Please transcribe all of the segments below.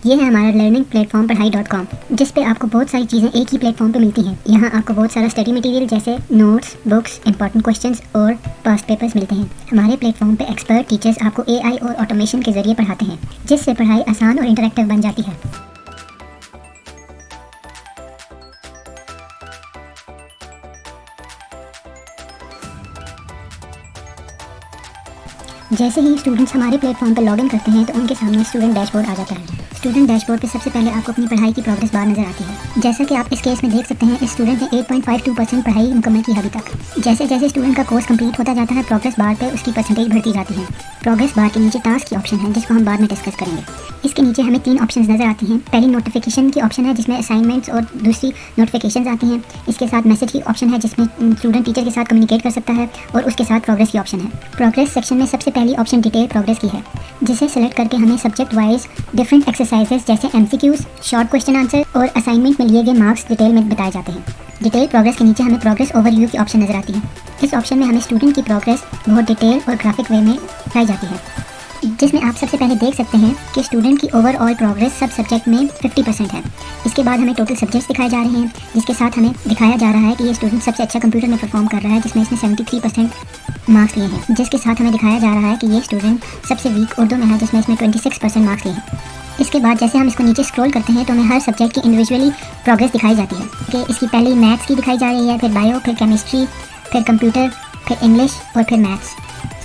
ये है हमारा लर्निंग प्लेटफॉर्म पढ़ाई.com, जिस पे आपको बहुत सारी चीज़ें एक ही प्लेटफॉर्म पे मिलती हैं। यहाँ आपको बहुत सारा स्टडी मटेरियल जैसे नोट्स, बुक्स, इंपॉर्टेंट क्वेश्चंस और पास्ट पेपर्स मिलते हैं। हमारे प्लेटफॉर्म पे एक्सपर्ट टीचर्स आपको AI और ऑटोमेशन के ज़रिए पढ़ाते हैं, जिससे पढ़ाई आसान और इंटरेक्टिव बन जाती है। जैसे ही स्टूडेंट्स हमारे प्लेटफॉर्म पर लॉगिन करते हैं तो उनके सामने स्टूडेंट डैशबोर्ड आ जाता है। स्टूडेंट डैशबोर्ड पे सबसे पहले आपको अपनी पढ़ाई की प्रोग्रेस बार नजर आती है। जैसा कि आप इस केस में देख सकते हैं, इस स्टूडेंट ने 8.52% पढ़ाई मुकम्मल की अभी तक। जैसे जैसे स्टूडेंट का कोर्स कंप्लीट होता जाता है, प्रोग्रेस बार पे उसकी परसेंटेज बढ़ती जाती है। प्रोग्रेस बार के नीचे टास्क की ऑप्शन है, जिसको हम बाद में डिस्कस करेंगे। इसके नीचे हमें 3 ऑप्शंस नजर आती हैं। पहली नोटिफिकेशन की ऑप्शन है, जिसमें असाइनमेंट्स और दूसरी नोटिफिकेशंस आती हैं। इसके साथ मैसेज की ऑप्शन है, जिसमें स्टूडेंट टीचर के साथ कम्युनिकेट कर सकता है, और उसके साथ प्रोग्रेस की ऑप्शन है। प्रोग्रेस सेक्शन में सबसे पहली ऑप्शन डिटेल प्रोग्रेस की है, जिसे सेलेक्ट करके हमें सब्जेक्ट वाइज डिफरेंट एक्सरसाइजेस जैसे MCQs, शॉर्ट क्वेश्चन आंसर और असाइनमेंट में लिए गए मार्क्स डिटेल में बताए जाते हैं। डिटेल प्रोग्रेस के नीचे हमें प्रोग्रेस ओवरव्यू की ऑप्शन नजर आती है। इस ऑप्शन में हमें स्टूडेंट की प्रोग्रेस बहुत डिटेल और ग्राफिक वे में दिखाई जाती है, जिसमें आप सबसे पहले देख सकते हैं कि स्टूडेंट की ओवरऑल प्रोग्रेस सब सब्जेक्ट में 50% है। इसके बाद हमें टोटल सब्जेक्ट्स दिखाए जा रहे हैं, जिसके साथ हमें दिखाया जा रहा है कि ये स्टूडेंट सबसे अच्छा कंप्यूटर में परफॉर्म कर रहा है, जिसमें इसने 73% मार्क्स लिए हैं। जिसके साथ हमें दिखाया जा रहा है कि ये स्टूडेंट सबसे वीक उर्दू में है, जिसमें इसने 26% मार्क्स लिए हैं। इसके बाद जैसे हम इसको नीचे स्क्रॉल करते हैं तो हमें हर सब्जेक्ट की इंडिविजुअली प्रोग्रेस दिखाई जाती है कि इसकी पहले मैथ्स की दिखाई जा रही है, फिर बायो, फिर केमिस्ट्री, फिर कंप्यूटर, फिर इंग्लिश और फिर मैथ्स।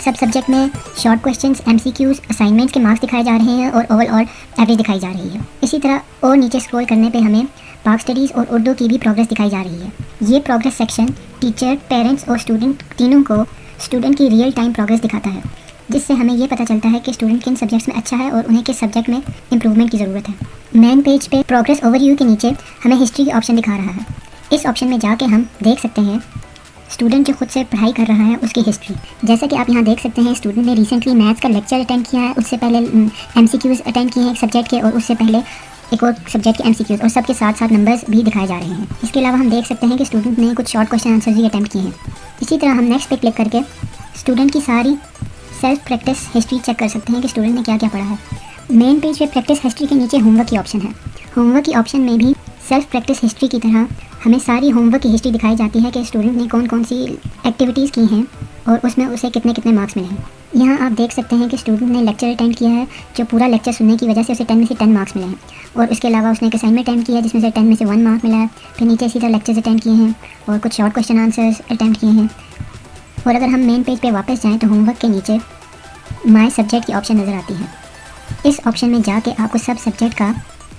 सब सब्जेक्ट में शॉर्ट क्वेश्चंस, MCQs, असाइनमेंट्स के मार्क्स दिखाए जा रहे हैं और ओवरऑल एवरेज दिखाई जा रही है। इसी तरह और नीचे स्क्रॉल करने पे हमें पाक स्टडीज़ और उर्दू की भी प्रोग्रेस दिखाई जा रही है। ये प्रोग्रेस सेक्शन टीचर, पेरेंट्स और स्टूडेंट तीनों को स्टूडेंट की रियल टाइम प्रोग्रेस दिखाता है, जिससे हमें ये पता चलता है कि स्टूडेंट किन सब्जेक्ट्स में अच्छा है और उन्हें किस सब्जेक्ट में इंप्रूवमेंट की ज़रूरत है। मेन पेज पे प्रोग्रेस ओवरव्यू के नीचे हमें हिस्ट्री की ऑप्शन दिखा रहा है। इस ऑप्शन में जाके हम देख सकते हैं स्टूडेंट जो खुद से पढ़ाई कर रहा है उसकी हिस्ट्री। जैसा कि आप यहाँ देख सकते हैं, स्टूडेंट ने रिसेंटली मैथ्स का लेक्चर अटेंड किया है, उससे पहले MCQs अटेंड किए हैं एक सब्जेक्ट के, और उससे पहले एक और सब्जेक्ट के MCQs, और सबके साथ साथ नंबर्स भी दिखाए जा रहे हैं। इसके अलावा हम देख सकते हैं कि स्टूडेंट ने कुछ शॉर्ट क्वेश्चन आंसर भी अटेंड किए हैं। इसी तरह हम नेक्स्ट पे क्लिक करके स्टूडेंट की सारी सेल्फ प्रैक्टिस हिस्ट्री चेक कर सकते हैं कि स्टूडेंट ने क्या क्या पढ़ा है। मेन पेज पे प्रैक्टिस हिस्ट्री के नीचे होमवर्क की ऑप्शन है। होमवर्क की ऑप्शन में भी सेल्फ प्रैक्टिस हिस्ट्री की तरह हमें सारी होमवर्क की हिस्ट्री दिखाई जाती है कि स्टूडेंट ने कौन कौन सी एक्टिविटीज़ की हैं और उसमें उसे कितने कितने मार्क्स मिले हैं। यहाँ आप देख सकते हैं कि स्टूडेंट ने लेक्चर अटेंड किया है, जो पूरा लेक्चर सुनने की वजह से उसे 10 में से 10 मार्क्स मिले हैं, और उसके अलावा उसने एक असाइनमेंट अटेंड किया है, जिसमें से 10 में से 1 मार्क मिला है। फिर नीचे इसी तरह लेक्चर्स अटेंड किए हैं और कुछ शॉर्ट क्वेश्चन आंसर्स अटेंड किए हैं। और अगर हम मेन पेज पे वापस जाएँ तो होमवर्क के नीचे माय सब्जेक्ट की ऑप्शन नज़र आती है। इस ऑप्शन में जाके आपको सब सब्जेक्ट का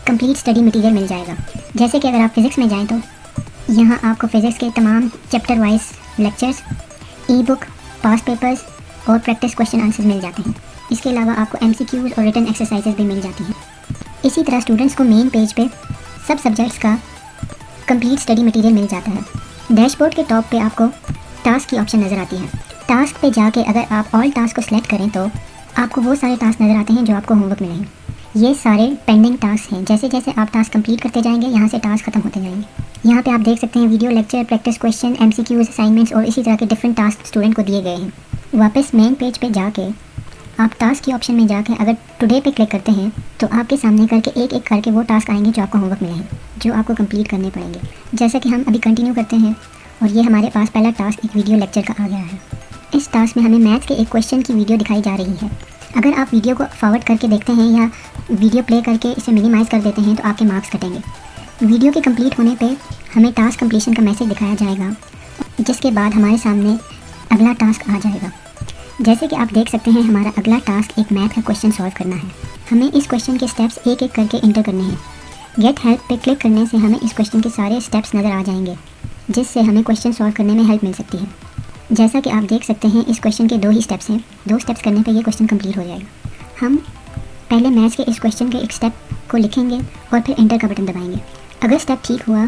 कंप्लीट स्टडी मटेरियल मिल जाएगा। जैसे कि अगर आप फिज़िक्स में जाएं तो यहाँ आपको फिज़िक्स के तमाम chapter wise lectures, e-book, past papers और प्रैक्टिस क्वेश्चन आंसर्स मिल जाते हैं। इसके अलावा आपको MCQs और रिटन एक्सरसाइजेज भी मिल जाती हैं। इसी तरह स्टूडेंट्स को मेन पेज पे सब सब्जेक्ट्स का कंप्लीट स्टडी मटेरियल मिल जाता है। डैशबोर्ड के टॉप पे आपको टास्क की ऑप्शन नज़र आती है। टास्क पे जाके अगर आप ऑल टास्क को सिलेक्ट करें तो आपको वो सारे टास्क नज़र आते हैं जो आपको होमवर्क मिले हैं। ये सारे पेंडिंग टास्क हैं। जैसे जैसे आप टास्क कंप्लीट करते जाएंगे, यहाँ से टास्क खत्म होते जाएंगे। यहाँ पे आप देख सकते हैं video lecture, practice question, MCQs, assignments और इसी तरह के डिफरेंट टास्क स्टूडेंट को दिए गए हैं। वापस मेन पेज पे जाके आप टास्क की ऑप्शन में जाके अगर टुडे पे क्लिक करते हैं तो आपके सामने करके एक एक करके वो टास्क आएंगे जो आपको होमवर्क मिले हैं, जो आपको कंप्लीट करने पड़ेंगे। जैसा कि हम अभी कंटिन्यू करते हैं, और ये हमारे पास पहला टास्क एक वीडियो लेक्चर का आ गया है। इस टास्क में हमें मैथ्स के एक क्वेश्चन की वीडियो दिखाई जा रही है। अगर आप वीडियो को फॉरवर्ड करके देखते हैं या वीडियो प्ले करके इसे मिनिमाइज़ कर देते हैं तो आपके मार्क्स कटेंगे। वीडियो के कंप्लीट होने पे हमें टास्क कंप्लीशन का मैसेज दिखाया जाएगा, जिसके बाद हमारे सामने अगला टास्क आ जाएगा। जैसे कि आप देख सकते हैं, हमारा अगला टास्क एक मैथ का क्वेश्चन सॉल्व करना है। हमें इस क्वेश्चन के स्टेप्स एक एक करके इंटर करने हैं। गेट हेल्प पे क्लिक करने से हमें इस क्वेश्चन के सारे स्टेप्स नज़र आ जाएंगे, जिससे हमें क्वेश्चन सॉल्व करने में हेल्प मिल सकती है। जैसा कि आप देख सकते हैं, इस क्वेश्चन के 2 ही स्टेप्स हैं। 2 स्टेप्स करने पे ये क्वेश्चन कंप्लीट हो जाएगा। हम पहले मैथ्स के इस क्वेश्चन के एक स्टेप को लिखेंगे और फिर एंटर का बटन दबाएंगे। अगर स्टेप ठीक हुआ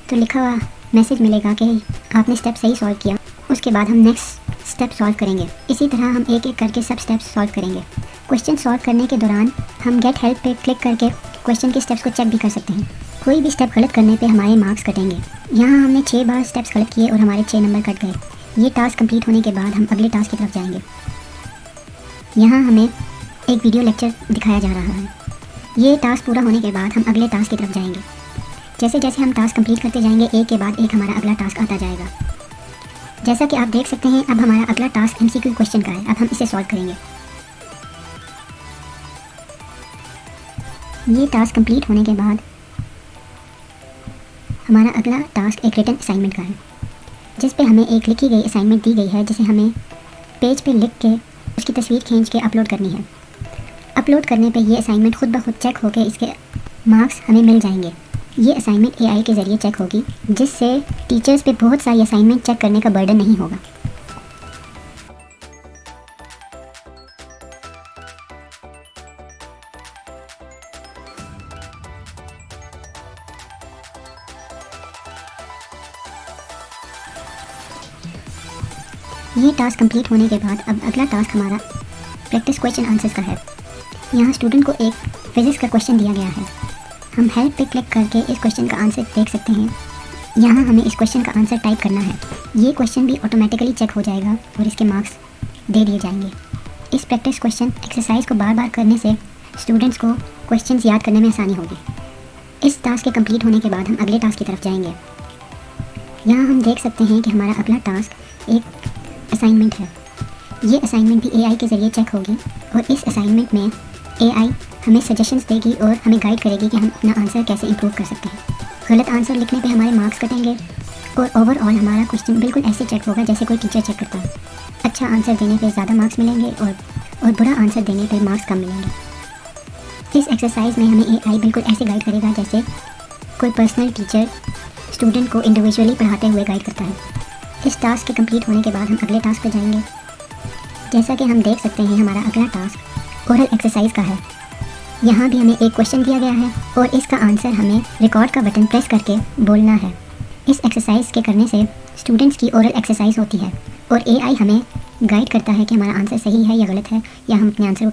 तो लिखा हुआ मैसेज मिलेगा कि आपने स्टेप सही सॉल्व किया। उसके बाद हम नेक्स्ट स्टेप सॉल्व करेंगे। इसी तरह हम एक एक करके सब स्टेप्स सॉल्व करेंगे। क्वेश्चन सॉल्व करने के दौरान हम गेट हेल्प पे क्लिक करके क्वेश्चन के स्टेप्स को चेक भी कर सकते हैं। कोई भी स्टेप गलत करने पे हमारे मार्क्स कटेंगे। यहाँ हमने 6 बार स्टेप्स गलत किए और हमारे 6 नंबर कट गए। ये टास्क कंप्लीट होने के बाद हम अगले टास्क की तरफ जाएंगे। यहाँ हमें एक वीडियो लेक्चर दिखाया जा रहा है। ये टास्क पूरा होने के बाद हम अगले टास्क की तरफ जाएंगे। जैसे जैसे हम टास्क कंप्लीट करते जाएंगे, एक के बाद एक हमारा अगला टास्क आता जाएगा। जैसा कि आप देख सकते हैं, अब हमारा अगला टास्क MCQ क्वेश्चन का है। अब हम इसे सॉल्व करेंगे। ये टास्क कंप्लीट होने के बाद हमारा अगला टास्क एक रिटन असाइनमेंट का है, जिस पे हमें एक लिखी गई असाइनमेंट दी गई है, जिसे हमें पेज पे लिख के उसकी तस्वीर खींच के अपलोड करनी है। अपलोड करने पे ये असाइनमेंट खुद ब खुद चेक होकर इसके मार्क्स हमें मिल जाएंगे। ये असाइनमेंट AI के ज़रिए चेक होगी, जिससे टीचर्स पे बहुत सारी असाइनमेंट चेक करने का बर्डन नहीं होगा। ये टास्क कंप्लीट होने के बाद अब अगला टास्क हमारा प्रैक्टिस क्वेश्चन आंसर्स का है। यहाँ स्टूडेंट को एक फिजिक्स का क्वेश्चन दिया गया है। हम हेल्प पे क्लिक करके इस क्वेश्चन का आंसर देख सकते हैं। यहाँ हमें इस क्वेश्चन का आंसर टाइप करना है। ये क्वेश्चन भी ऑटोमेटिकली चेक हो जाएगा और इसके मार्क्स दे दिए जाएंगे। इस प्रैक्टिस क्वेश्चन एक्सरसाइज को बार बार करने से स्टूडेंट्स को क्वेश्चंस याद करने में आसानी होगी। इस टास्क के कंप्लीट होने के बाद हम अगले टास्क की तरफ जाएंगे। यहाँ हम देख सकते हैं कि हमारा अगला टास्क एक असाइनमेंट है। ये असाइनमेंट भी AI के ज़रिए चेक होगी और इस असाइनमेंट में AI हमें सजेशंस देगी और हमें गाइड करेगी कि हम अपना आंसर कैसे इंप्रूव कर सकते हैं। गलत आंसर लिखने पे हमारे मार्क्स कटेंगे और ओवरऑल हमारा क्वेश्चन बिल्कुल ऐसे चेक होगा जैसे कोई टीचर चेक करता है। अच्छा आंसर देने पे ज़्यादा मार्क्स मिलेंगे और बुरा आंसर देने पे मार्क्स कम मिलेंगे। इस एक्सरसाइज में हमें AI बिल्कुल ऐसे गाइड करेगा जैसे कोई पर्सनल टीचर स्टूडेंट को इंडिविजुअली पढ़ाते हुए गाइड करता है। इस टास्क के कंप्लीट होने के बाद हम अगले टास्क पर जाएंगे। जैसा कि हम देख सकते हैं, हमारा अगला टास्क ओरल एक्सरसाइज का है। यहाँ भी हमें एक क्वेश्चन दिया गया है और इसका आंसर हमें रिकॉर्ड का बटन प्रेस करके बोलना है। इस एक्सरसाइज के करने से स्टूडेंट्स की ओरल एक्सरसाइज होती है और AI हमें गाइड करता है कि हमारा आंसर सही है या गलत है, या हम अपने आंसर